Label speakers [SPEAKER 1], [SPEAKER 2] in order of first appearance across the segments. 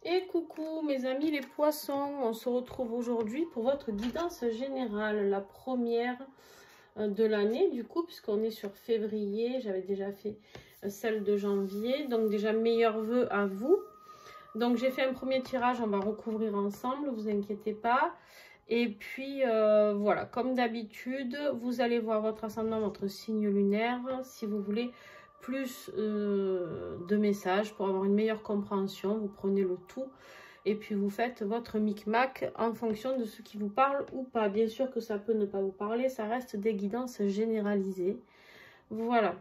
[SPEAKER 1] Et coucou mes amis les poissons, on se retrouve aujourd'hui pour votre guidance générale, la première de l'année du coup, puisqu'on est sur février, j'avais déjà fait celle de janvier, donc déjà meilleurs vœux à vous. Donc j'ai fait un premier tirage, on va recouvrir ensemble, vous inquiétez pas. Et puis voilà, comme d'habitude, vous allez voir votre ascendant, votre signe lunaire, si vous voulez plus de messages pour avoir une meilleure compréhension, vous prenez le tout et puis vous faites votre micmac en fonction de ce qui vous parle ou pas. Bien sûr que ça peut ne pas vous parler, ça reste des guidances généralisées. Voilà.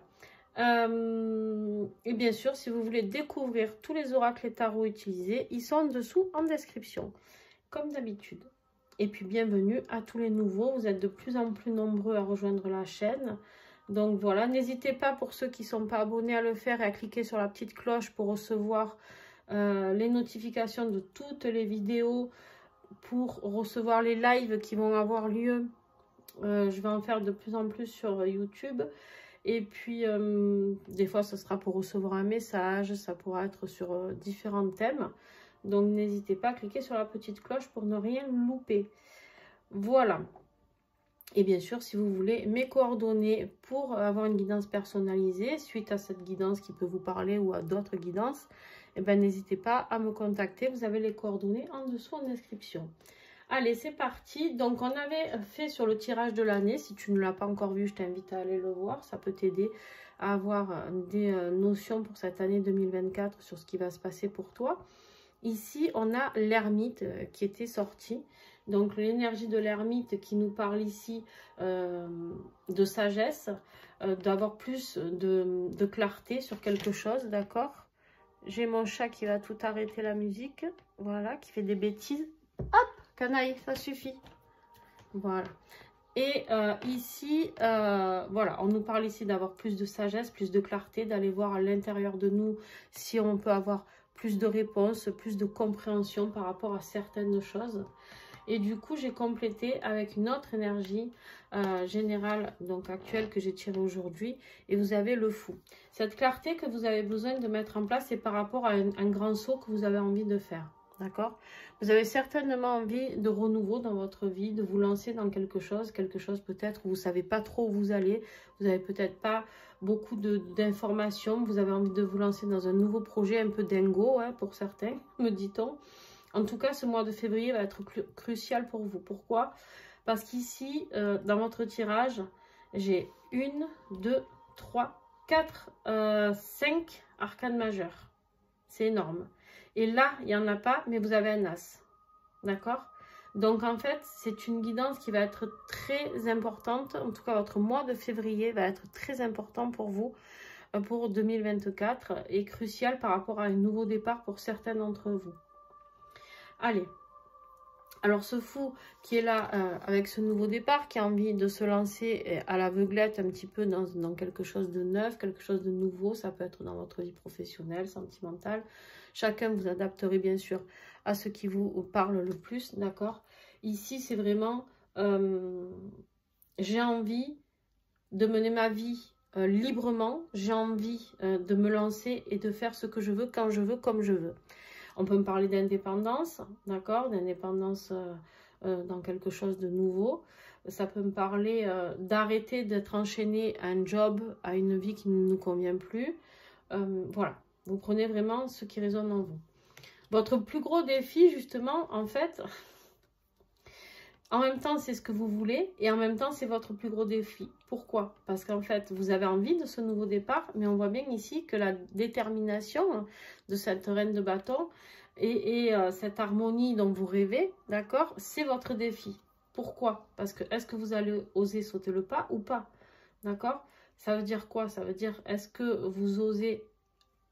[SPEAKER 1] Et bien sûr, si vous voulez découvrir tous les oracles et tarots utilisés, ils sont en dessous en description, comme d'habitude. Et puis bienvenue à tous les nouveaux, vous êtes de plus en plus nombreux à rejoindre la chaîne. Donc voilà, n'hésitez pas pour ceux qui ne sont pas abonnés à le faire et à cliquer sur la petite cloche pour recevoir les notifications de toutes les vidéos, pour recevoir les lives qui vont avoir lieu. Je vais en faire de plus en plus sur YouTube. Et puis, des fois, ce sera pour recevoir un message, ça pourra être sur différents thèmes. Donc, n'hésitez pas à cliquer sur la petite cloche pour ne rien louper. Voilà. Et bien sûr, si vous voulez mes coordonnées pour avoir une guidance personnalisée suite à cette guidance qui peut vous parler ou à d'autres guidances, eh ben, n'hésitez pas à me contacter. Vous avez les coordonnées en dessous en description. Allez, c'est parti. Donc, on avait fait sur le tirage de l'année. Si tu ne l'as pas encore vu, je t'invite à aller le voir. Ça peut t'aider à avoir des notions pour cette année 2024 sur ce qui va se passer pour toi. Ici, on a l'ermite qui était sorti. Donc, l'énergie de l'ermite qui nous parle ici de sagesse, d'avoir plus de clarté sur quelque chose, d'accord? J'ai mon chat qui va tout arrêter la musique, voilà, qui fait des bêtises. Hop, canaille, ça suffit. Voilà. Et ici, voilà, on nous parle ici d'avoir plus de sagesse, plus de clarté, d'aller voir à l'intérieur de nous si on peut avoir plus de réponses, plus de compréhension par rapport à certaines choses. Et du coup, j'ai complété avec une autre énergie générale, donc actuelle, que j'ai tirée aujourd'hui. Et vous avez le fou. Cette clarté que vous avez besoin de mettre en place, c'est par rapport à un grand saut que vous avez envie de faire. D'accord? Vous avez certainement envie de renouveau dans votre vie, de vous lancer dans quelque chose peut-être où vous ne savez pas trop où vous allez. Vous n'avez peut-être pas beaucoup d'informations. Vous avez envie de vous lancer dans un nouveau projet un peu dingo, hein, pour certains, me dit-on. En tout cas, ce mois de février va être crucial pour vous. Pourquoi? Parce qu'ici, dans votre tirage, j'ai 1, 2, 3, 4, 5 arcanes majeures. C'est énorme. Et là, il n'y en a pas, mais vous avez un as. D'accord? Donc, en fait, c'est une guidance qui va être très importante. En tout cas, votre mois de février va être très important pour vous, pour 2024, et crucial par rapport à un nouveau départ pour certains d'entre vous. Allez, alors ce fou qui est là avec ce nouveau départ, qui a envie de se lancer à l'aveuglette un petit peu dans quelque chose de neuf, quelque chose de nouveau, ça peut être dans votre vie professionnelle, sentimentale. Chacun vous adapterez bien sûr à ce qui vous parle le plus, d'accord? Ici, c'est vraiment, j'ai envie de mener ma vie librement, j'ai envie de me lancer et de faire ce que je veux, quand je veux, comme je veux. On peut me parler d'indépendance, d'accord? D'indépendance dans quelque chose de nouveau. Ça peut me parler d'arrêter d'être enchaîné à un job, à une vie qui ne nous convient plus. Voilà, vous prenez vraiment ce qui résonne en vous. Votre plus gros défi, justement, en fait, en même temps, c'est ce que vous voulez et en même temps, c'est votre plus gros défi. Pourquoi? Parce qu'en fait, vous avez envie de ce nouveau départ, mais on voit bien ici que la détermination de cette reine de bâton et cette harmonie dont vous rêvez, d'accord, c'est votre défi. Pourquoi? Parce que est-ce que vous allez oser sauter le pas ou pas? D'accord? Ça veut dire quoi? Ça veut dire, est-ce que vous osez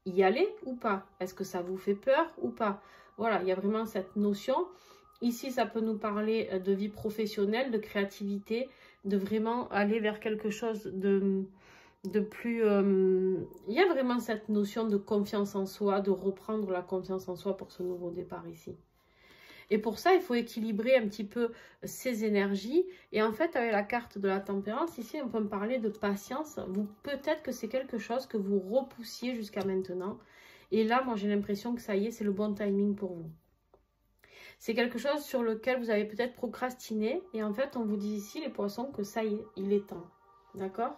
[SPEAKER 1] y aller ou pas? Est-ce que ça vous fait peur ou pas? Voilà, il y a vraiment cette notion. Ici, ça peut nous parler de vie professionnelle, de créativité, de vraiment aller vers quelque chose de plus... il y a vraiment cette notion de confiance en soi, de reprendre la confiance en soi pour ce nouveau départ ici. Et pour ça, il faut équilibrer un petit peu ces énergies. Et en fait, avec la carte de la tempérance, ici, on peut me parler de patience. Peut-être que c'est quelque chose que vous repoussiez jusqu'à maintenant. Et là, moi, j'ai l'impression que ça y est, c'est le bon timing pour vous. C'est quelque chose sur lequel vous avez peut-être procrastiné. Et en fait, on vous dit ici, les poissons, que ça y est, il est temps. D'accord ?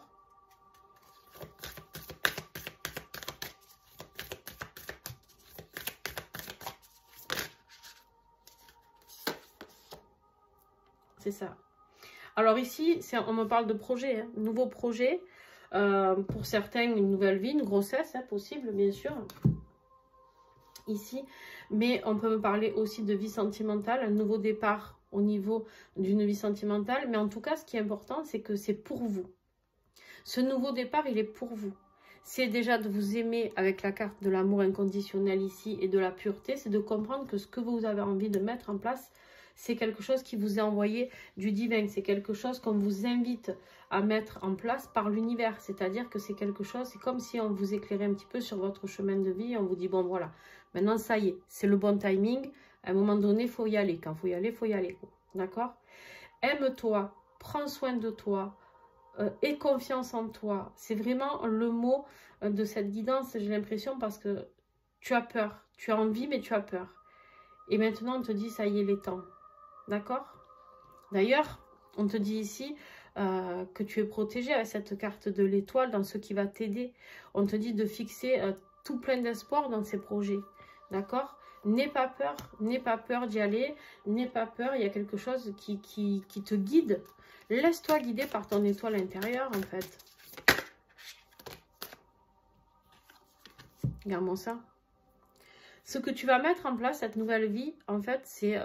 [SPEAKER 1] C'est ça. Alors ici, on me parle de projet, hein, nouveau projet. Pour certains, une nouvelle vie, une grossesse, hein, possible, bien sûr. Ici, mais on peut me parler aussi de vie sentimentale, un nouveau départ au niveau d'une vie sentimentale. Mais en tout cas, ce qui est important, c'est que c'est pour vous. Ce nouveau départ, il est pour vous. C'est déjà de vous aimer avec la carte de l'amour inconditionnel ici et de la pureté. C'est de comprendre que ce que vous avez envie de mettre en place, c'est quelque chose qui vous est envoyé du divin. C'est quelque chose qu'on vous invite à mettre en place par l'univers. C'est-à-dire que c'est quelque chose, c'est comme si on vous éclairait un petit peu sur votre chemin de vie. On vous dit, bon voilà, maintenant ça y est, c'est le bon timing. À un moment donné, il faut y aller. Quand il faut y aller, il faut y aller. D'accord? Aime-toi, prends soin de toi. Aie confiance en toi. C'est vraiment le mot de cette guidance, j'ai l'impression, parce que tu as peur. Tu as envie, mais tu as peur. Et maintenant, on te dit, ça y est, il est temps. D'accord? D'ailleurs, on te dit ici que tu es protégé avec cette carte de l'étoile dans ce qui va t'aider. On te dit de fixer tout plein d'espoir dans ces projets. D'accord? N'aie pas peur d'y aller. N'aie pas peur, il y a quelque chose qui te guide. Laisse-toi guider par ton étoile intérieure, en fait. Regarde-moi ça. Ce que tu vas mettre en place, cette nouvelle vie, en fait, c'est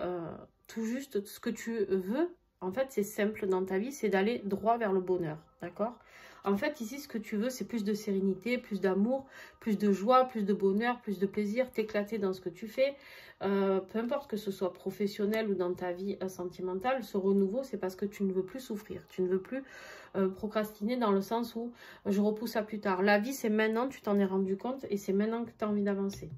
[SPEAKER 1] tout juste ce que tu veux. En fait, c'est simple dans ta vie, c'est d'aller droit vers le bonheur, d'accord? En fait, ici, ce que tu veux, c'est plus de sérénité, plus d'amour, plus de joie, plus de bonheur, plus de plaisir, t'éclater dans ce que tu fais. Peu importe que ce soit professionnel ou dans ta vie sentimentale, ce renouveau, c'est parce que tu ne veux plus souffrir. Tu ne veux plus procrastiner dans le sens où je repousse à plus tard. La vie, c'est maintenant, tu t'en es rendu compte et c'est maintenant que tu as envie d'avancer.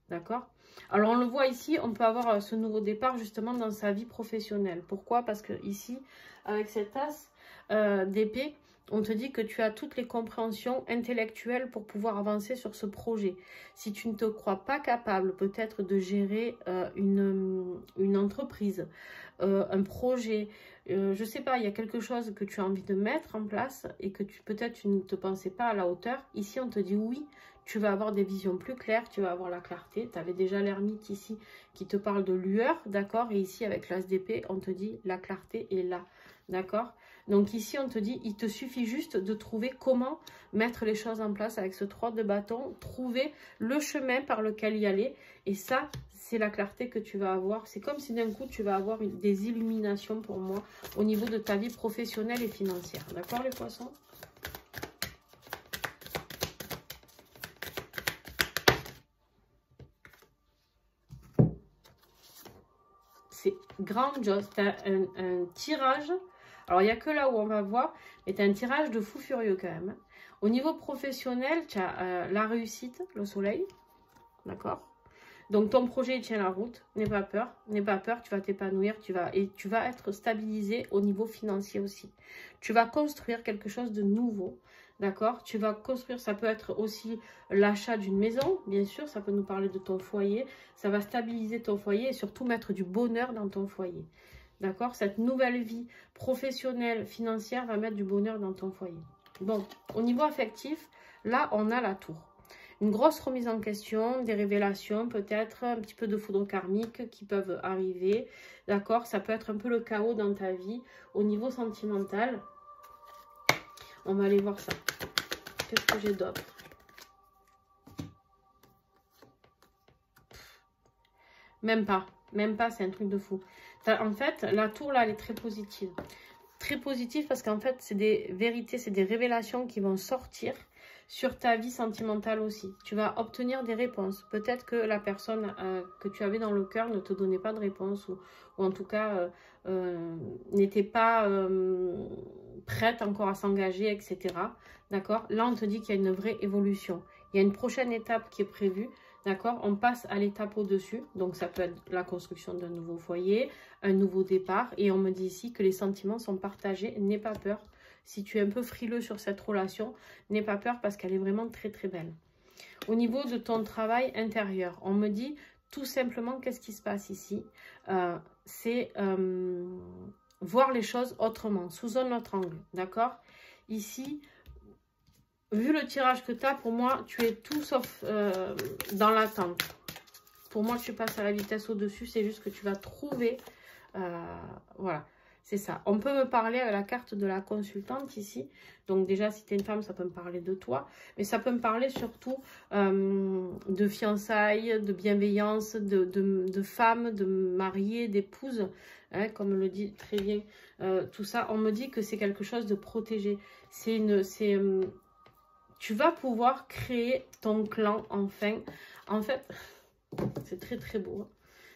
[SPEAKER 1] D'accord? Alors, on le voit ici, on peut avoir ce nouveau départ justement dans sa vie professionnelle. Pourquoi? Parce que ici, avec cet as d'épée, on te dit que tu as toutes les compréhensions intellectuelles pour pouvoir avancer sur ce projet. Si tu ne te crois pas capable peut-être de gérer une entreprise, un projet, je ne sais pas, il y a quelque chose que tu as envie de mettre en place et que peut-être tu ne te pensais pas à la hauteur. Ici, on te dit oui, tu vas avoir des visions plus claires, tu vas avoir la clarté. Tu avais déjà l'ermite ici qui te parle de lueur, d'accord? Et ici, avec l'as d'épée, on te dit la clarté est là, d'accord? Donc ici, on te dit, il te suffit juste de trouver comment mettre les choses en place avec ce 3 de bâton, trouver le chemin par lequel y aller. Et ça, c'est la clarté que tu vas avoir. C'est comme si d'un coup, tu vas avoir des illuminations pour moi au niveau de ta vie professionnelle et financière. D'accord, les poissons? C'est grandiose. Tu as un tirage. Alors, il n'y a que là où on va voir, mais tu as un tirage de fou furieux quand même. Au niveau professionnel, tu as la réussite, le soleil. D'accord? Donc, ton projet il tient la route. N'aie pas peur. N'aie pas peur, tu vas t'épanouir. Et tu vas être stabilisé au niveau financier aussi. Tu vas construire quelque chose de nouveau. D'accord? Tu vas construire, ça peut être aussi l'achat d'une maison, bien sûr. Ça peut nous parler de ton foyer. Ça va stabiliser ton foyer et surtout mettre du bonheur dans ton foyer. D'accord? Cette nouvelle vie professionnelle, financière va mettre du bonheur dans ton foyer. Bon, au niveau affectif, là, on a la tour. Une grosse remise en question, des révélations, peut-être un petit peu de foudre karmique qui peuvent arriver. D'accord? Ça peut être un peu le chaos dans ta vie. Au niveau sentimental, on va aller voir ça. Qu'est-ce que j'ai d'autre? Même pas, c'est un truc de fou. En fait, la tour, là, elle est très positive. Très positive parce qu'en fait, c'est des vérités, c'est des révélations qui vont sortir sur ta vie sentimentale aussi. Tu vas obtenir des réponses. Peut-être que la personne que tu avais dans le cœur ne te donnait pas de réponse ou en tout cas n'était pas prête encore à s'engager, etc. D'accord? Là, on te dit qu'il y a une vraie évolution. Il y a une prochaine étape qui est prévue. D'accord? On passe à l'étape au-dessus. Donc, ça peut être la construction d'un nouveau foyer, un nouveau départ. Et on me dit ici que les sentiments sont partagés. N'aie pas peur. Si tu es un peu frileux sur cette relation, n'aie pas peur parce qu'elle est vraiment très, très belle. Au niveau de ton travail intérieur, on me dit tout simplement qu'est-ce qui se passe ici. C'est voir les choses autrement, sous un autre angle, d'accord? Ici, vu le tirage que tu as, pour moi, tu es tout sauf dans l'attente. Pour moi, tu passes à la vitesse au-dessus, c'est juste que tu vas trouver, voilà, c'est ça. On peut me parler avec la carte de la consultante ici. Donc déjà, si tu es une femme, ça peut me parler de toi. Mais ça peut me parler surtout de fiançailles, de bienveillance, de femmes, de mariées, d'épouses. Hein, comme le dit très bien tout ça. On me dit que c'est quelque chose de protégé. Tu vas pouvoir créer ton clan enfin. En fait, c'est très très beau. Hein.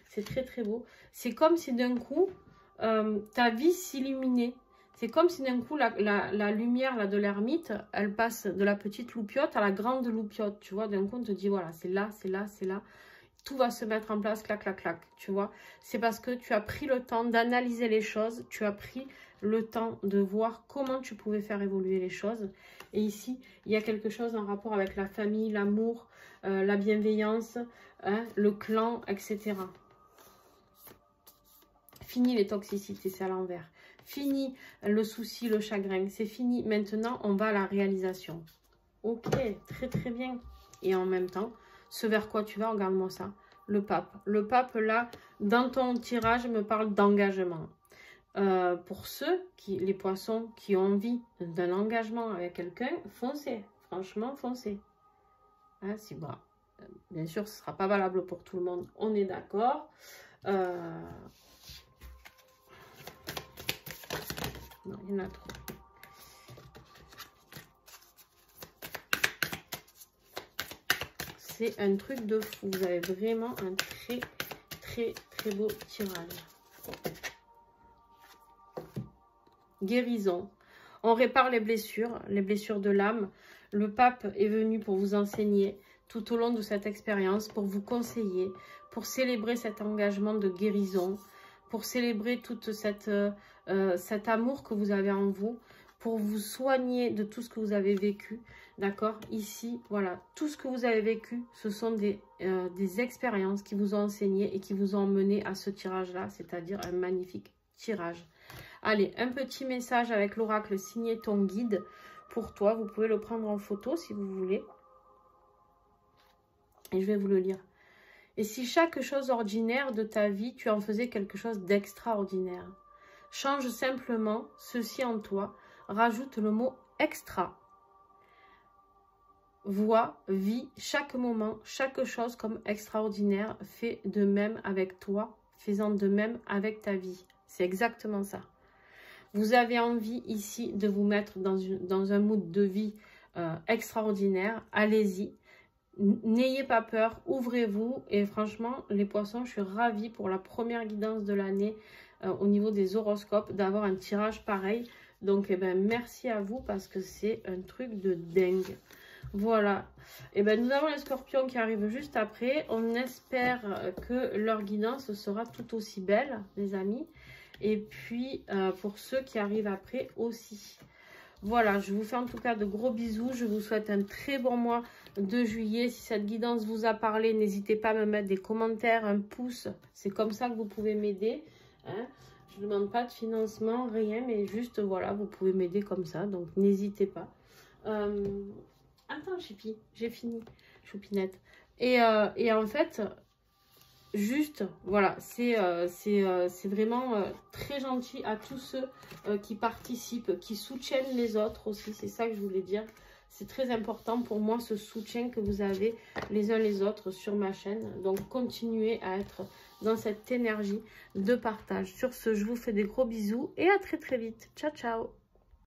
[SPEAKER 1] C'est très très beau. C'est comme si d'un coup, ta vie s'illuminait. C'est comme si d'un coup, la lumière là, de l'ermite, elle passe de la petite loupiote à la grande loupiote. Tu vois, d'un coup, on te dit, voilà, c'est là, c'est là, c'est là. Tout va se mettre en place, clac, clac, clac. Tu vois, c'est parce que tu as pris le temps d'analyser les choses. Tu as pris le temps de voir comment tu pouvais faire évoluer les choses. Et ici, il y a quelque chose en rapport avec la famille, l'amour, la bienveillance, hein, le clan, etc. Fini les toxicités, c'est à l'envers. Fini le souci, le chagrin, c'est fini. Maintenant, on va à la réalisation. Ok, très très bien. Et en même temps, ce vers quoi tu vas, regarde-moi ça. Le pape. Le pape, là, dans ton tirage, me parle d'engagement. Pour ceux, les poissons, qui ont envie d'un engagement avec quelqu'un, foncez. Franchement, foncez. Hein, si, bah, bien sûr, ce ne sera pas valable pour tout le monde. On est d'accord. Non, il y en a trop. C'est un truc de fou. Vous avez vraiment un très, très, très beau tirage. Guérison. On répare les blessures de l'âme. Le pape est venu pour vous enseigner tout au long de cette expérience, pour vous conseiller, pour célébrer cet engagement de guérison, pour célébrer toute cet amour que vous avez en vous, pour vous soigner de tout ce que vous avez vécu, d'accord? Ici, voilà, tout ce que vous avez vécu, ce sont des expériences qui vous ont enseigné et qui vous ont mené à ce tirage-là, c'est-à-dire un magnifique tirage. Allez, un petit message avec l'oracle signé ton guide pour toi. Vous pouvez le prendre en photo si vous voulez. Et je vais vous le lire. Et si chaque chose ordinaire de ta vie, tu en faisais quelque chose d'extraordinaire. Change simplement ceci en toi. Rajoute le mot extra. Vois, vis chaque moment, chaque chose comme extraordinaire. Fais de même avec toi. Fais-en de même avec ta vie. C'est exactement ça. Vous avez envie ici de vous mettre dans un mood de vie extraordinaire. Allez-y. N'ayez pas peur, ouvrez-vous. Et franchement, les poissons, je suis ravie pour la première guidance de l'année au niveau des horoscopes d'avoir un tirage pareil. Donc, eh ben, merci à vous parce que c'est un truc de dingue. Voilà. Et ben, nous avons les scorpions qui arrivent juste après. On espère que leur guidance sera tout aussi belle, les amis. Et puis, pour ceux qui arrivent après aussi. Voilà, je vous fais en tout cas de gros bisous. Je vous souhaite un très bon mois de juillet. Si cette guidance vous a parlé, n'hésitez pas à me mettre des commentaires, un pouce. C'est comme ça que vous pouvez m'aider. Hein. Je ne demande pas de financement, rien, mais juste, voilà, vous pouvez m'aider comme ça. Donc, n'hésitez pas. Attends, Chipi, j'ai fini, Choupinette. Et en fait... Juste, voilà, c'est vraiment très gentil à tous ceux qui participent, qui soutiennent les autres aussi. C'est ça que je voulais dire. C'est très important pour moi, ce soutien que vous avez les uns les autres sur ma chaîne. Donc, continuez à être dans cette énergie de partage. Sur ce, je vous fais des gros bisous et à très très vite. Ciao, ciao!